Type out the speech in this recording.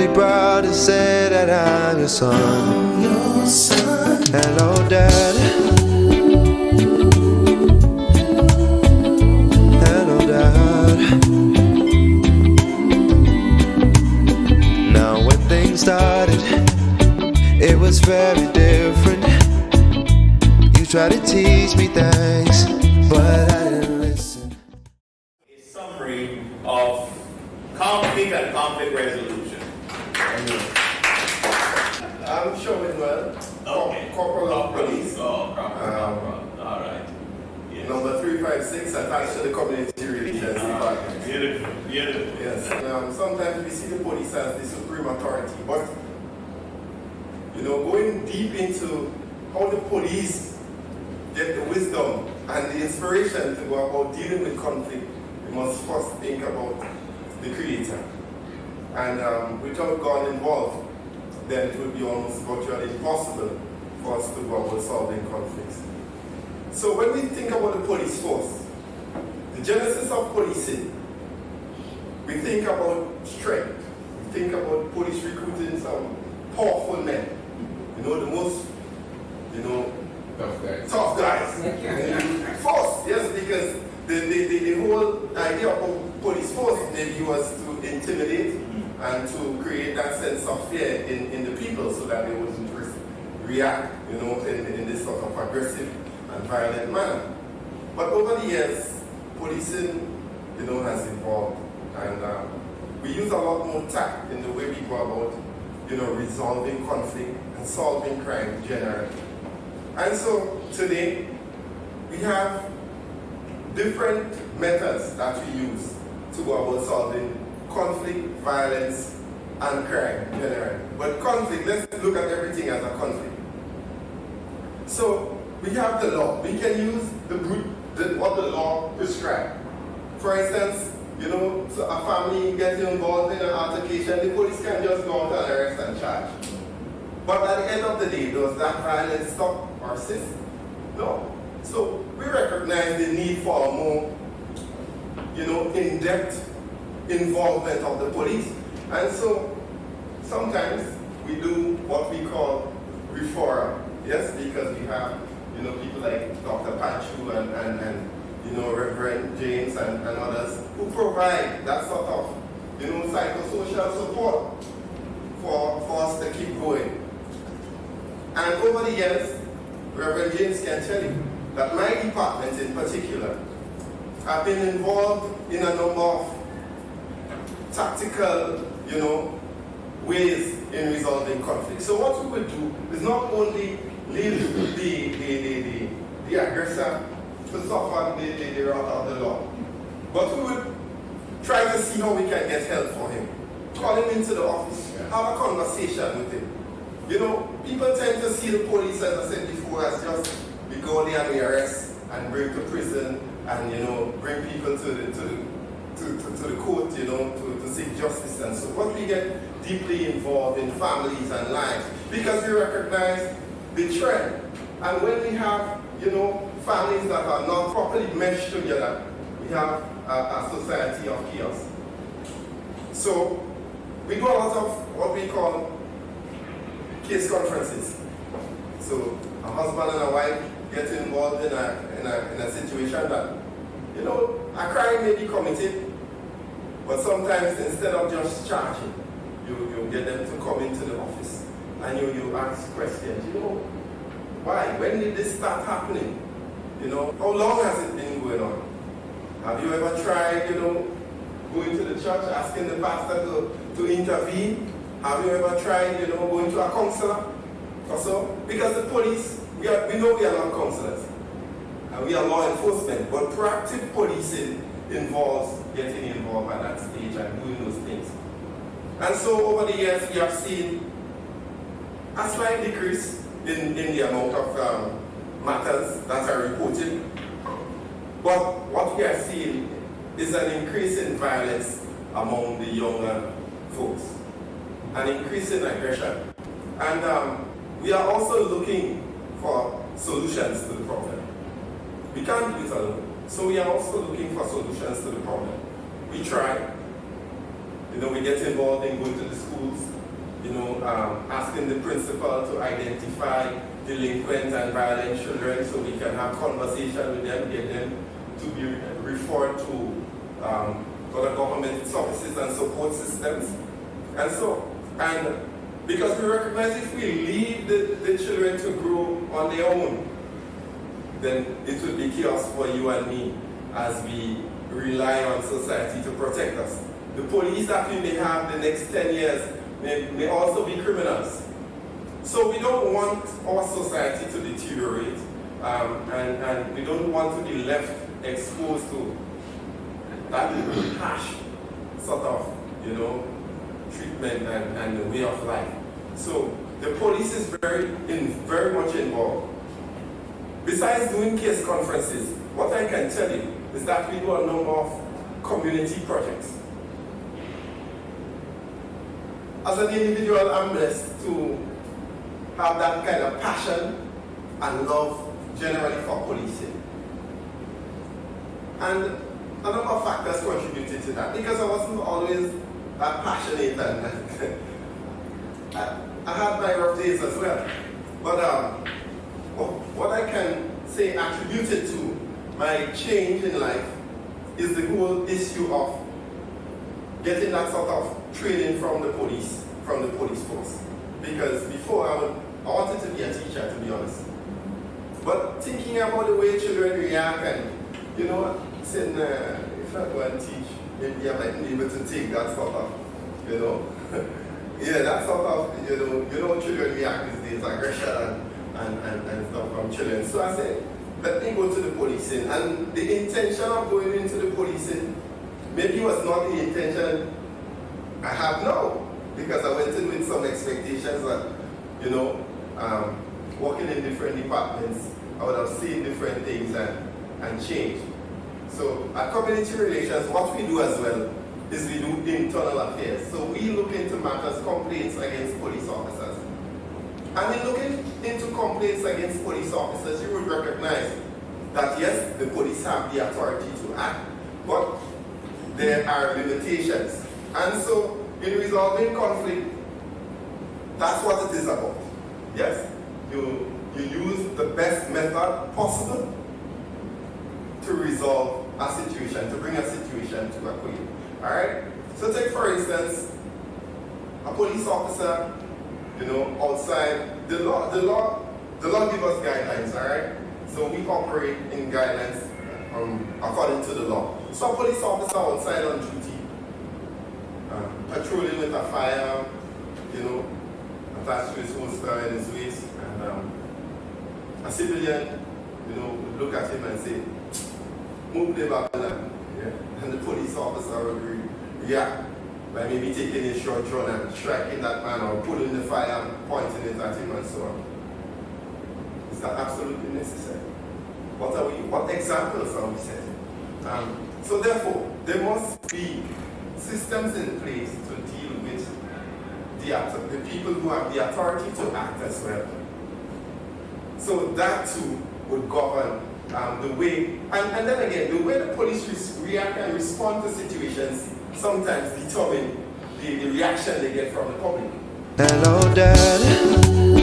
really proud to say that I'm your son. Hello, Dad. Hello, Dad. Now when things started, it was very different. You tried to teach me things, but I didn't listen. A summary of conflict and conflict resolution. I'm sure Noel. Okay. Coperal of police. Oh, Coperal. All right. Yes. Number 356 attached to the community relations department. Beautiful. Yes. Sometimes we see the police as the supreme authority, but going deep into how the police get the wisdom and the inspiration to go about dealing with conflict, we must first think about the Creator. And without God involved, then it would be almost virtually impossible for us to go about solving conflicts. So when we think about the police force, the genesis of policing, we think about strength. We think about police recruiting some powerful men. The most, tough guys. Force, yes, because the whole idea of police force maybe was to intimidate and to create that sense of fear in the people so that they wouldn't react, in this sort of aggressive and violent manner. But over the years, policing, has evolved, and we use a lot more tact in the way we go about, resolving conflict and solving crime generally. And so today, we have different methods that we use to go about solving conflict, violence, and crime generally. But conflict, let's look at everything as a conflict. So we have the law. We can use what the law prescribes. For instance, so a family gets involved in an altercation, the police can just go out and arrest and charge. But at the end of the day, does that violence stop or cease? No. So we recognize the need for a more, in-depth involvement of the police. And so sometimes we do what we call referral. Yes, because we have, people like Dr. Pachu and Reverend James and others who provide that sort of, psychosocial support for us to keep going. And over the years, Reverend James can tell you that my department in particular have been involved in a number of tactical, ways in resolving conflict. So what we would do is not only leave the aggressor to suffer the wrath of the law, but we would try to see how we can get help for him. Call him into the office, have a conversation with him. People tend to see the police, as I said before, as just we go there and we arrest and bring to prison and bring people to the court, to seek justice and so. But we get deeply involved in families and lives because we recognize the trend. And when we have, families that are not properly meshed together, we have a society of chaos. So we do a lot of what we call case conferences. So a husband and a wife get involved in a situation that, a crime may be committed, but sometimes instead of just charging, you get them to come into the office and you ask questions. Why? When did this start happening? How long has it been going on? Have you ever tried, going to the church, asking the pastor to intervene? Have you ever tried, going to a counselor or so? Because the police, we know we are not counselors. And we are law enforcement, but proactive policing involves getting involved at that stage and doing those things. And so over the years, we have seen a slight decrease in the amount of matters that are reported. But what we are seeing is an increase in violence among the younger folks, an increase in aggression. And we are also looking for solutions to the problem. We can't do it alone. So we are also looking for solutions to the problem. We try. We get involved in going to the schools asking the principal to identify delinquent and violent children so we can have conversation with them, get them to be referred to other government services and support systems. And because we recognize if we leave the children to grow on their own, then it will be chaos for you and me as we rely on society to protect us. The police that we may have the next 10 years may also be criminals. So we don't want our society to deteriorate, and we don't want to be left exposed to that harsh sort of, treatment and the way of life. So the police is very much involved. Besides doing case conferences, what I can tell you is that we do a number of community projects. As an individual, I'm blessed to have that kind of passion and love generally for policing. And a number of factors contributed to that because I wasn't always that passionate and I had my rough days as well. But what I can say attributed to my change in life is the whole issue of getting that sort of training from the police force. Because before I wanted to be a teacher, to be honest. But thinking about the way children react and, saying, if I go and teach, maybe I might be able to take that sort of, yeah, that sort of, children react these days, aggression and stuff from children. So I said, let me go to the policing. And the intention of going into the policing maybe was not the intention I have now. Because I went in with some expectations that, working in different departments, I would have seen different things and changed. So at community relations, what we do as well is we do internal affairs. So we look into matters, complaints against police officers. And in looking into complaints against police officers, you would recognize that yes, the police have the authority to act, but there are limitations. And so in resolving conflict, that's what it is about. Yes, you use the best method possible to resolve a situation, to bring a situation to a point. Alright? So take for instance, a police officer, outside the law gives us guidelines, alright? So we operate in guidelines according to the law. So a police officer outside on duty, patrolling with a firearm, attached to his holster in his waist, and a civilian, would look at him and say, move the Babylon. Yeah? And the police officer would react by maybe taking his short gun and striking that man or pulling the fire and pointing it at him and so on. Is that absolutely necessary? What examples are we setting? So therefore, there must be systems in place to deal with the people who have the authority to act as well. So that too would govern the way, and then again, the way the police react and respond to situations sometimes determine the reaction they get from the public. Hello, Dad.